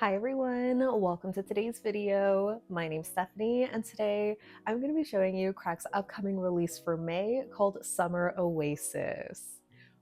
Hi everyone, welcome to today's video. My name's Stephanie and today I'm going to be showing you Crack's upcoming release for May called Summer Oasis.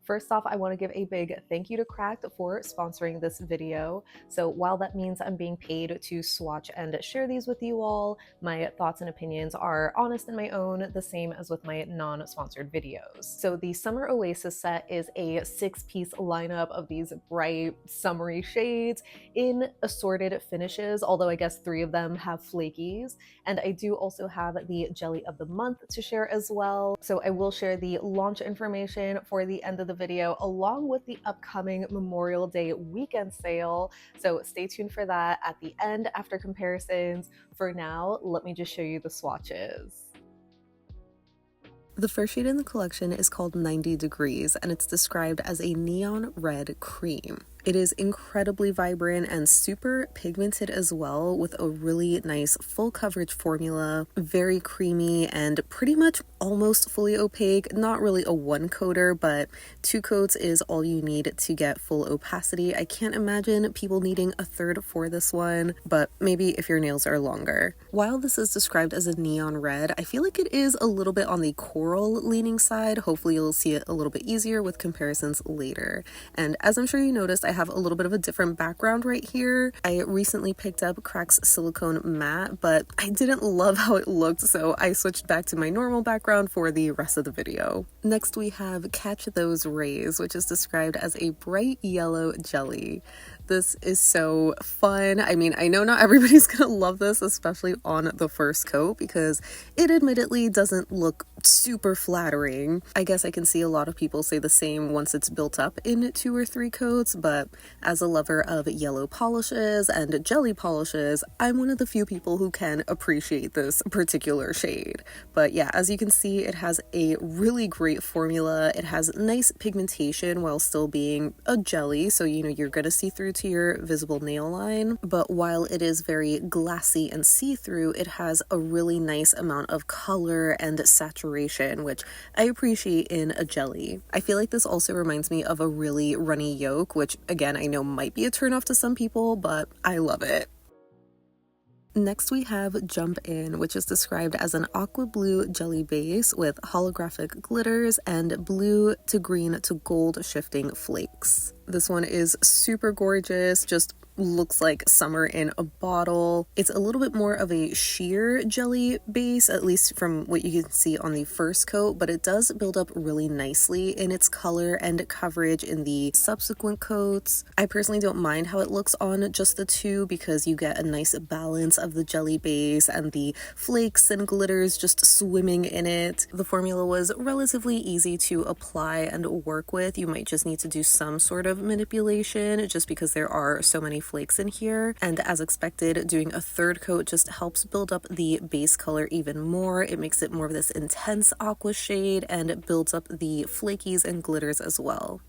First off, I want to give a big thank you to Crack for sponsoring this video. So while that means I'm being paid to swatch and share these with you all, my thoughts and opinions are honest and my own, the same as with my non-sponsored videos. So the Summer Oasis set is a 6-piece lineup of these bright, summery shades in assorted finishes, although I guess 3 of them have flakies. And I do also have the Jelly of the Month to share as well. So I will share the launch information for the end of the video along with the upcoming Memorial Day weekend sale. So stay tuned for that at the end after comparisons. For now, let me just show you the swatches. The first shade in the collection is called 90 Degrees and it's described as a neon red cream. It is incredibly vibrant and super pigmented as well, with a really nice full coverage formula, very creamy and pretty much almost fully opaque. Not really a one coater, but 2 coats is all you need to get full opacity. I can't imagine people needing a third for this one, but maybe if your nails are longer. While this is described as a neon red, I feel like it is a little bit on the coral leaning side. Hopefully you'll see it a little bit easier with comparisons later. And as I'm sure you noticed, I have a little bit of a different background right here. I recently picked up Crack's Silicone Mat, but I didn't love how it looked, so I switched back to my normal background for the rest of the video. Next we have Catch Those Rays, which is described as a bright yellow jelly. This is so fun. I mean, I know not everybody's gonna love this, especially on the first coat, because it admittedly doesn't look super flattering. I guess I can see a lot of people say the same once it's built up in 2 or 3 coats, but as a lover of yellow polishes and jelly polishes, I'm one of the few people who can appreciate this particular shade. But yeah, as you can see, it has a really great formula. It has nice pigmentation while still being a jelly, so you know you're gonna see through to your visible nail line, but while it is very glassy and see-through, it has a really nice amount of color and saturation, which I appreciate in a jelly. I feel like this also reminds me of a really runny yolk, which again I know might be a turnoff to some people, but I love it. Next we have Jump In, which is described as an aqua blue jelly base with holographic glitters and blue to green to gold shifting flakes. This one is super gorgeous, just looks like summer in a bottle. It's a little bit more of a sheer jelly base, at least from what you can see on the first coat, but it does build up really nicely in its color and coverage in the subsequent coats. I personally don't mind how it looks on just the 2 because you get a nice balance of the jelly base and the flakes and glitters just swimming in it. The formula was relatively easy to apply and work with. You might just need to do some sort of manipulation just because there are so many flakes in here, and as expected, doing a 3rd coat just helps build up the base color even more. It makes it more of this intense aqua shade and builds up the flakies and glitters as well.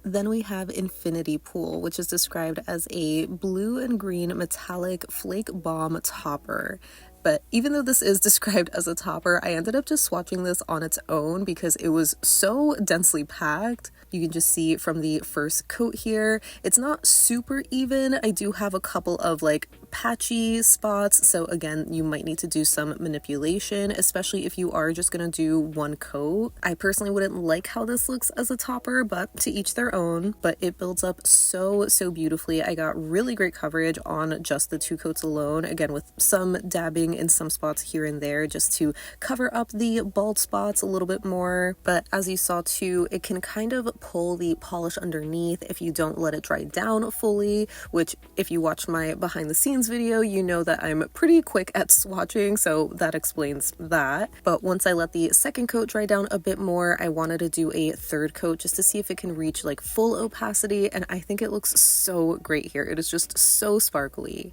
Then we have Infinity Pool, which is described as a blue and green metallic flake bomb topper. But even though this is described as a topper, I ended up just swatching this on its own because it was so densely packed. You can just see from the first coat here, it's not super even. I do have a couple of like patchy spots, so again, you might need to do some manipulation, especially if you are just gonna do 1 coat. I personally wouldn't like how this looks as a topper, but to each their own. But it builds up so beautifully. I got really great coverage on just the 2 coats alone, again with some dabbing in some spots here and there just to cover up the bald spots a little bit more. But as you saw too, it can kind of pull the polish underneath if you don't let it dry down fully, which if you watch my behind the scenes video, you know that I'm pretty quick at swatching, so that explains that. But once I let the 2nd coat dry down a bit more, I wanted to do a 3rd coat just to see if it can reach like full opacity, and I think it looks so great here. It is just so sparkly.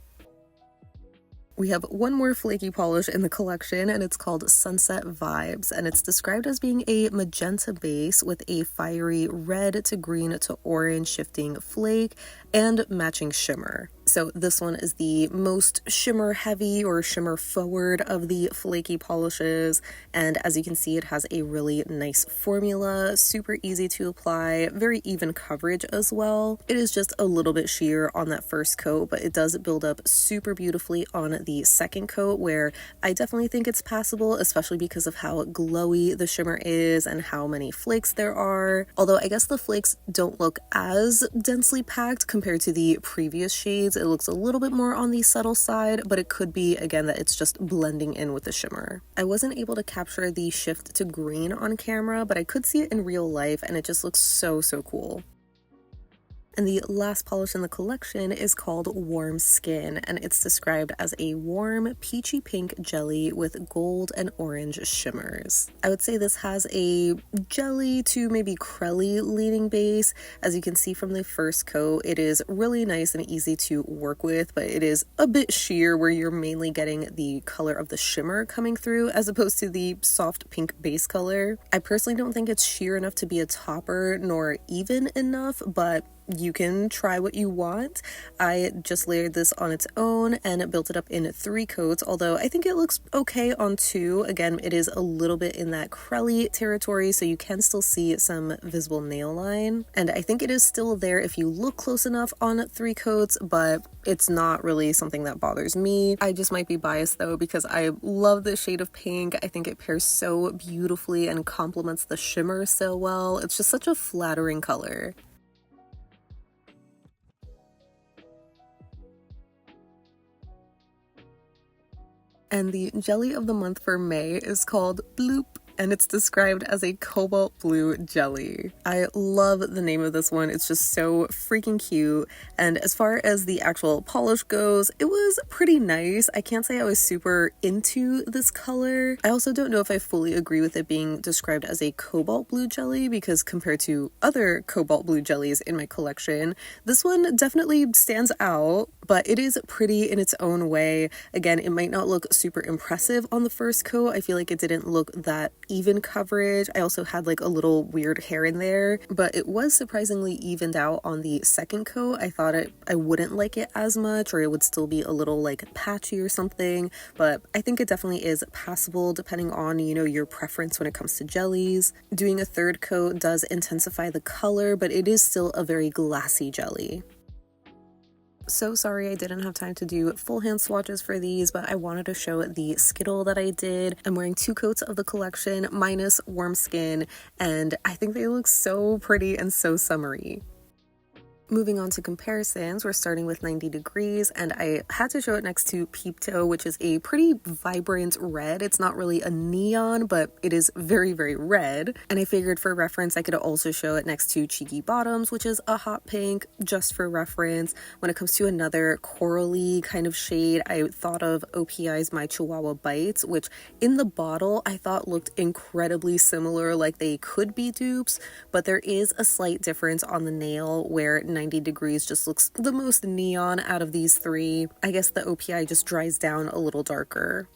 We have one more flaky polish in the collection, and it's called Sunset Vibes, and it's described as being a magenta base with a fiery red to green to orange shifting flake and matching shimmer. So this one is the most shimmer heavy or shimmer forward of the flaky polishes, and as you can see, it has a really nice formula, super easy to apply, very even coverage as well. It is just a little bit sheer on that first coat, but it does build up super beautifully on the second coat, where I definitely think it's passable, especially because of how glowy the shimmer is and how many flakes there are. Although I guess the flakes don't look as densely packed compared to the previous shades. It looks a little bit more on the subtle side, but it could be, again, that it's just blending in with the shimmer. I wasn't able to capture the shift to green on camera, but I could see it in real life, and it just looks so cool. And the last polish in the collection is called Warm Skin, and it's described as a warm peachy pink jelly with gold and orange shimmers. I would say this has a jelly to maybe crelly leaning base. As you can see from the first coat, it is really nice and easy to work with, but it is a bit sheer where you're mainly getting the color of the shimmer coming through as opposed to the soft pink base color. I personally don't think it's sheer enough to be a topper nor even enough, but you can try what you want. I just layered this on its own and built it up in 3 coats, although I think it looks okay on 2. Again, it is a little bit in that crelly territory, so you can still see some visible nail line. And I think it is still there if you look close enough on 3 coats, but it's not really something that bothers me. I just might be biased though, because I love this shade of pink. I think it pairs so beautifully and complements the shimmer so well. It's just such a flattering color. And the jelly of the month for May is called Bloop, and it's described as a cobalt blue jelly. I love the name of this one. It's just so freaking cute. And as far as the actual polish goes, it was pretty nice. I can't say I was super into this color. I also don't know if I fully agree with it being described as a cobalt blue jelly, because compared to other cobalt blue jellies in my collection, this one definitely stands out, but it is pretty in its own way. Again, it might not look super impressive on the first coat. I feel like it didn't look that even coverage. I also had like a little weird hair in there, but it was surprisingly evened out on the second coat. I thought I wouldn't like it as much, or it would still be a little like patchy or something, but I think it definitely is passable depending on, you know, your preference when it comes to jellies. Doing a third coat does intensify the color, but it is still a very glassy jelly. So sorry I didn't have time to do full hand swatches for these, but I wanted to show the skittle that I did. I'm wearing 2 coats of the collection minus Warm Skin, and I think they look so pretty and so summery. Moving on to comparisons, we're starting with 90 Degrees, and I had to show it next to Peep, which is a pretty vibrant red. It's not really a neon, but it is very red. And I figured for reference, I could also show it next to Cheeky Bottoms, which is a hot pink, just for reference. When it comes to another corally kind of shade, I thought of OPI's My Chihuahua Bites, which in the bottle I thought looked incredibly similar, like they could be dupes, but there is a slight difference on the nail where 90 Degrees just looks the most neon out of these 3. I guess the OPI just dries down a little darker.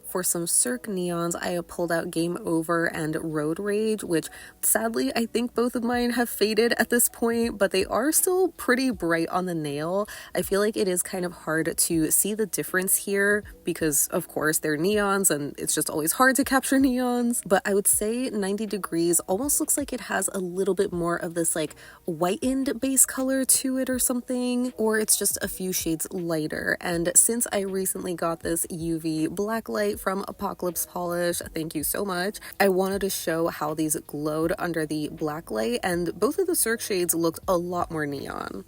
For some Cirque neons, I pulled out Game Over and Road Rage, which sadly I think both of mine have faded at this point, but they are still pretty bright on the nail. I feel like it is kind of hard to see the difference here because of course they're neons and it's just always hard to capture neons, but I would say 90 Degrees almost looks like it has a little bit more of this like whitened base color to it or something, or it's just a few shades lighter. And since I recently got this UV black light from Apocalypse Polish, thank you so much, I wanted to show how these glowed under the black light, and both of the Cirque shades looked a lot more neon.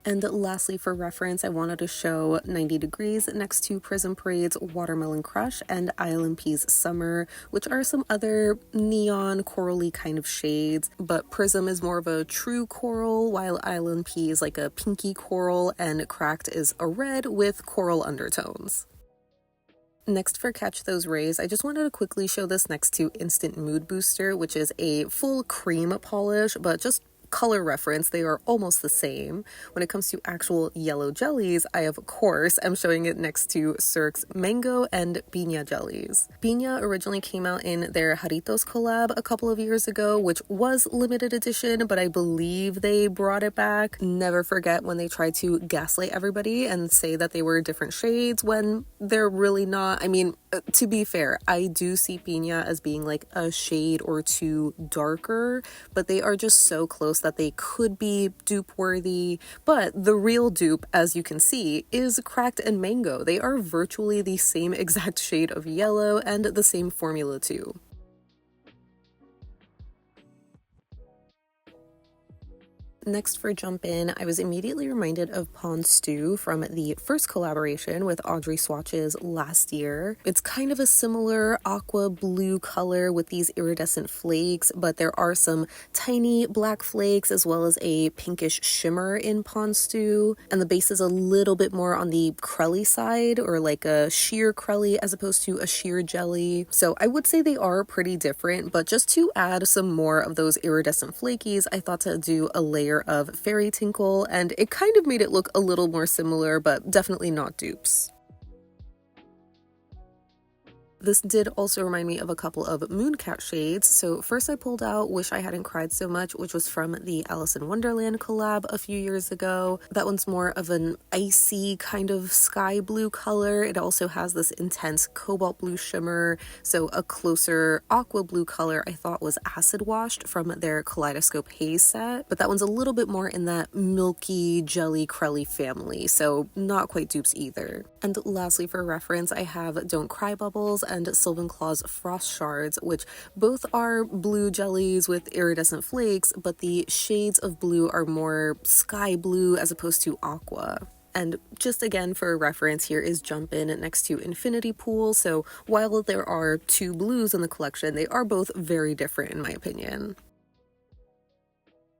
And lastly, for reference, I wanted to show 90 Degrees next to Prism Parade's Watermelon Crush and ILNP's Summer, which are some other neon corally kind of shades, but Prism is more of a true coral, while ILNP is like a pinky coral, and Cracked is a red with coral undertones. Next, for Catch Those Rays, I just wanted to quickly show this next to Instant Mood Booster, which is a full cream polish, but just color reference, they are almost the same. When it comes to actual yellow jellies, I of course am showing it next to Cirque's Mango and Piña jellies. Piña originally came out in their Jarritos collab a couple of years ago, which was limited edition, but I believe they brought it back. Never forget when they tried to gaslight everybody and say that they were different shades when they're really not. I mean, to be fair, I do see Piña as being like a shade or two darker, but they are just so close that they could be dupe worthy. But the real dupe, as you can see, is Cracked and Mango. They are virtually the same exact shade of yellow and the same formula too. Next for Jump In, I was immediately reminded of Pond Stew from the first collaboration with Audrey Swatches last year. It's kind of a similar aqua blue color with these iridescent flakes, but there are some tiny black flakes as well as a pinkish shimmer in Pond Stew. And the base is a little bit more on the crelly side, or like a sheer crelly as opposed to a sheer jelly. So I would say they are pretty different, but just to add some more of those iridescent flakies, I thought to do a layer of Fairy Tinkle, and it kind of made it look a little more similar, but definitely not dupes. This did also remind me of a couple of Mooncat shades. So first I pulled out Wish I Hadn't Cried So Much, which was from the Alice in Wonderland collab a few years ago. That one's more of an icy kind of sky blue color. It also has this intense cobalt blue shimmer. So a closer aqua blue color I thought was Acidwashed from their Kaleidoscope Haze set. But that one's a little bit more in that milky, jelly, crelly family. So not quite dupes either. And lastly, for reference, I have Don't Cry Bubbles and Sylvanclaw's Frost Shards, which both are blue jellies with iridescent flakes, but the shades of blue are more sky blue as opposed to aqua. And just again for reference, here is Jump In next to Infinity Pool. So while there are two blues in the collection, they are both very different in my opinion.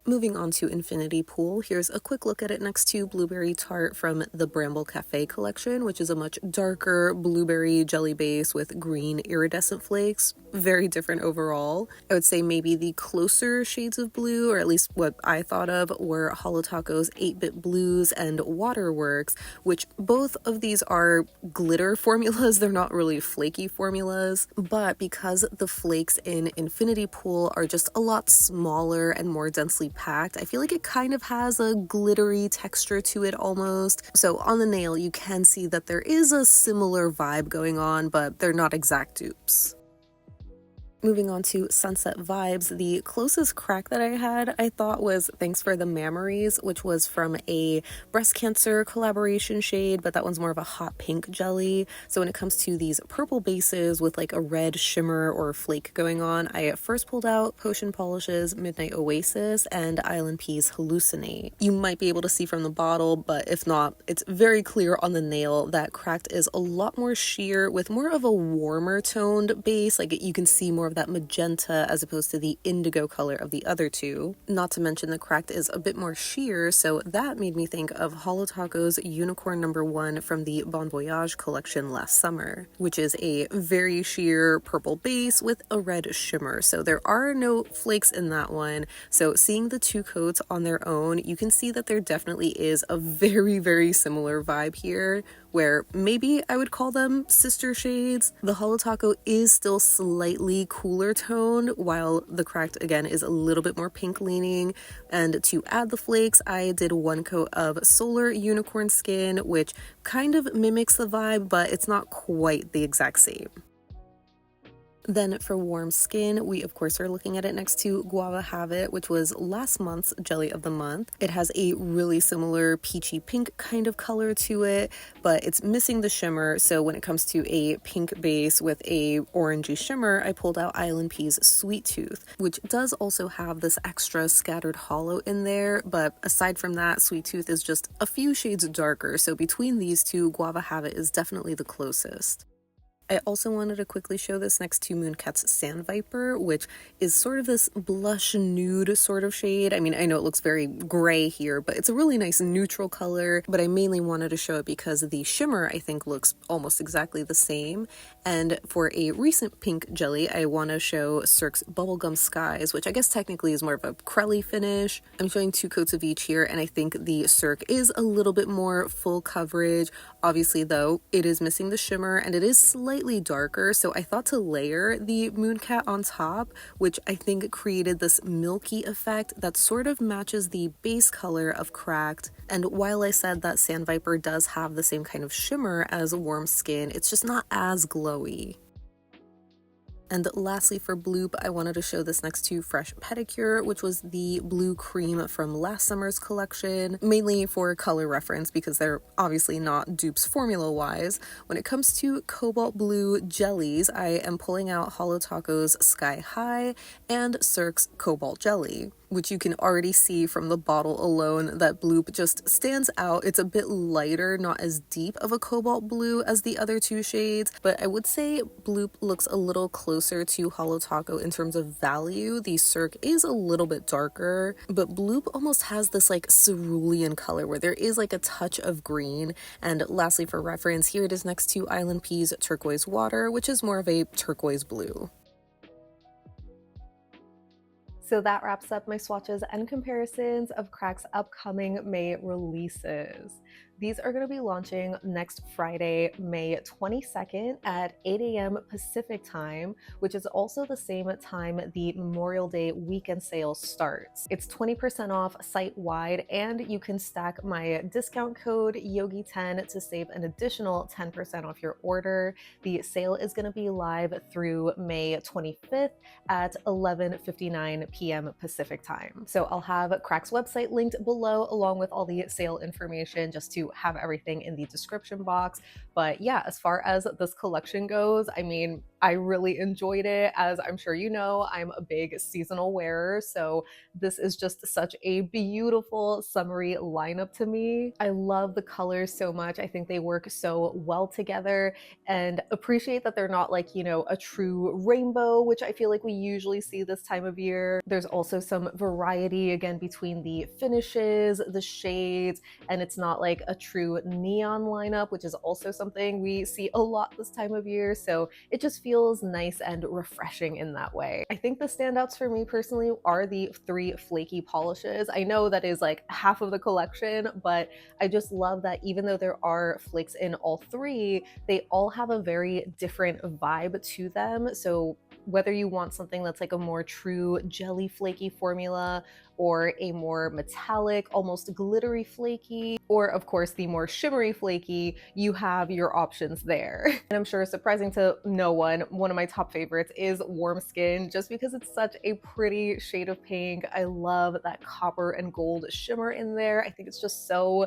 Moving on to Infinity Pool, here's a quick look at it next to Blueberry Tart from the Bramble Cafe collection, which is a much darker blueberry jelly base with green iridescent flakes. Very different overall. I would say maybe the closer shades of blue, or at least what I thought of, were Holo Taco's 8-Bit Blues and Waterworks, which both of these are glitter formulas. They're not really flaky formulas, but because the flakes in Infinity Pool are just a lot smaller and more densely packed, I feel like it kind of has a glittery texture to it almost. So on the nail, you can see that there is a similar vibe going on, but they're not exact dupes. Moving on to Sunset Vibes, the closest crack that I had, I thought, was Thanks for the Mammaries, which was from a breast cancer collaboration shade, but that one's more of a hot pink jelly. So when it comes to these purple bases with like a red shimmer or flake going on, I first pulled out Potion Polish's Midnight Oasis and ILNP's Hallucinate. You might be able to see from the bottle, but if not, it's very clear on the nail that Cracked is a lot more sheer with more of a warmer toned base. Like you can see more of that magenta as opposed to the indigo color of the other two. Not to mention the Cracked is a bit more sheer, so that made me think of Holo Taco's Unicorn #1 from the Bon Voyage collection last summer, which is a very sheer purple base with a red shimmer. So there are no flakes in that one. So seeing the two coats on their own, you can see that there definitely is a very, very similar vibe here, where maybe I would call them sister shades. The Holo Taco is still slightly cooler toned, while the Cracked again is a little bit more pink leaning. And to add the flakes, I did one coat of Solar Unicorn Skin, which kind of mimics the vibe, but it's not quite the exact same. Then for warm skin, we of course are looking at it next to Guava Have It, which was last month's Jelly of the Month. It has a really similar peachy pink kind of color to it, but it's missing the shimmer. So when it comes to a pink base with a orangey shimmer, I pulled out ILNP's Sweet Tooth, which does also have this extra scattered hollow in there. But aside from that, Sweet Tooth is just a few shades darker. So between these two, Guava Have It is definitely the closest. I also wanted to quickly show this next to Mooncat's Sand Viper, which is sort of this blush nude sort of shade. I mean, I know it looks very gray here, but it's a really nice neutral color, but I mainly wanted to show it because the shimmer, I think, looks almost exactly the same. And for a recent pink jelly, I want to show Cirque's Bubblegum Skies, which I guess technically is more of a crelly finish. I'm showing 2 coats of each here, and I think the Cirque is a little bit more full coverage. Obviously though, it is missing the shimmer and it is slightly darker, so I thought to layer the Mooncat on top, which I think created this milky effect that sort of matches the base color of Cracked. And while I said that Sandviper does have the same kind of shimmer as Warm Skin, it's just not as glowy. And lastly for Bloop, I wanted to show this next to Fresh Pedicure, which was the blue cream from last summer's collection, mainly for color reference because they're obviously not dupes formula-wise. When it comes to Cobalt Blue Jellies, I am pulling out Holo Taco's Sky High and Cirque's Cobalt Jelly, which you can already see from the bottle alone that Bloop just stands out. It's a bit lighter, not as deep of a cobalt blue as the other 2 shades, but I would say Bloop looks a little closer to Holo Taco in terms of value. The Cirque is a little bit darker, but Bloop almost has this like cerulean color where there is like a touch of green. And lastly for reference, here it is next to ILNP's Turquoise Water, which is more of a turquoise blue. So that wraps up my swatches and comparisons of Crack's upcoming May releases. These are going to be launching next Friday, May 22nd at 8 a.m. Pacific time, which is also the same time the Memorial Day weekend sale starts. It's 20% off site-wide, and you can stack my discount code YOGI10 to save an additional 10% off your order. The sale is going to be live through May 25th at 11:59 p.m. Pacific time. So I'll have Crack's website linked below along with all the sale information just to have everything in the description box. But yeah, as far as this collection goes, I mean, I really enjoyed it. As I'm sure you know, I'm a big seasonal wearer, so this is just such a beautiful summery lineup to me. I love the colors so much. I think they work so well together, and appreciate that they're not like, you know, a true rainbow, which I feel like we usually see this time of year. There's also some variety again between the finishes, the shades, and it's not like a true neon lineup, which is also something we see a lot this time of year. So it just feels nice and refreshing in that way. I think the standouts for me personally are the 3 flaky polishes. I know that is like half of the collection, but I just love that even though there are flakes in all 3, they all have a very different vibe to them. So whether you want something that's like a more true jelly flaky formula, or a more metallic, almost glittery flaky, or of course the more shimmery flaky, you have your options there. And I'm sure surprising to no one, one of my top favorites is Warm Skin, just because it's such a pretty shade of pink. I love that copper and gold shimmer in there. I think it's just so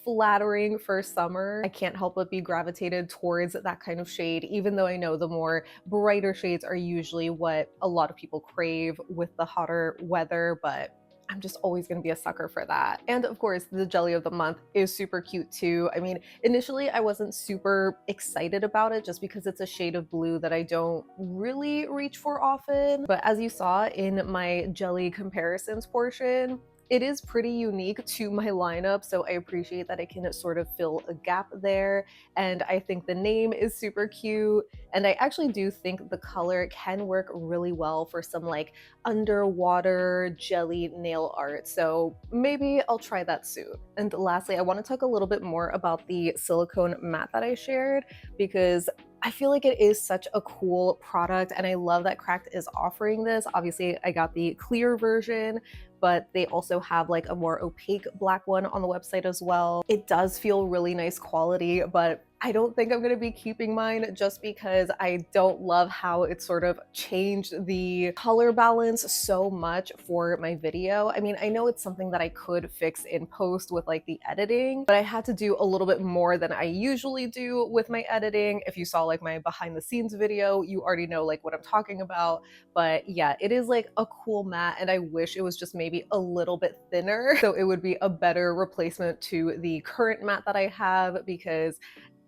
flattering for summer. I can't help but be gravitated towards that kind of shade, even though I know the more brighter shades are usually what a lot of people crave with the hotter weather, but I'm just always going to be a sucker for that. And of course, the jelly of the month is super cute too. I mean, initially I wasn't super excited about it just because it's a shade of blue that I don't really reach for often. But as you saw in my jelly comparisons portion, it is pretty unique to my lineup, so I appreciate that it can sort of fill a gap there. And I think the name is super cute, and I actually do think the color can work really well for some like underwater jelly nail art, so maybe I'll try that soon. And lastly, I want to talk a little bit more about the silicone mat that I shared, because I feel like it is such a cool product, and I love that Cracked is offering this. Obviously, I got the clear version, but they also have like a more opaque black one on the website as well. It does feel really nice quality, but I don't think I'm going to be keeping mine just because I don't love how it sort of changed the color balance so much for my video. I mean, I know it's something that I could fix in post with like the editing, but I had to do a little bit more than I usually do with my editing. If you saw like my behind the scenes video, you already know like what I'm talking about. But yeah, it is like a cool mat, and I wish it was just maybe a little bit thinner so it would be a better replacement to the current mat that I have, because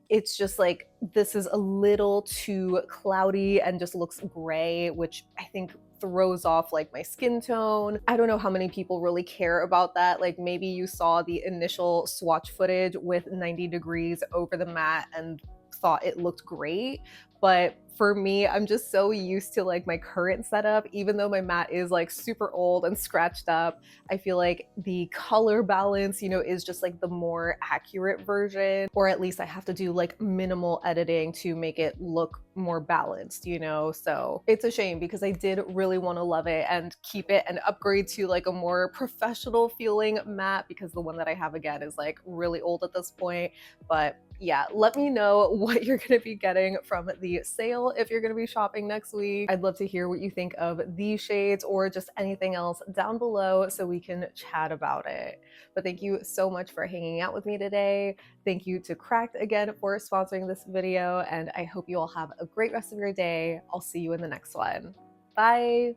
it's just like, this is a little too cloudy and just looks gray, which I think throws off like my skin tone. I don't know how many people really care about that. Like maybe you saw the initial swatch footage with 90 degrees over the mat and thought it looked great. But for me, I'm just so used to like my current setup, even though my mat is like super old and scratched up. I feel like the color balance, you know, is just like the more accurate version, or at least I have to do like minimal editing to make it look more balanced, you know? So it's a shame because I did really want to love it and keep it and upgrade to like a more professional feeling mat, because the one that I have again is like really old at this point. But yeah, let me know what you're going to be getting from the sale if you're going to be shopping next week. I'd love to hear what you think of these shades or just anything else down below so we can chat about it. But thank you so much for hanging out with me today. Thank you to Cracked again for sponsoring this video, and I hope you all have a great rest of your day. I'll see you in the next one. Bye!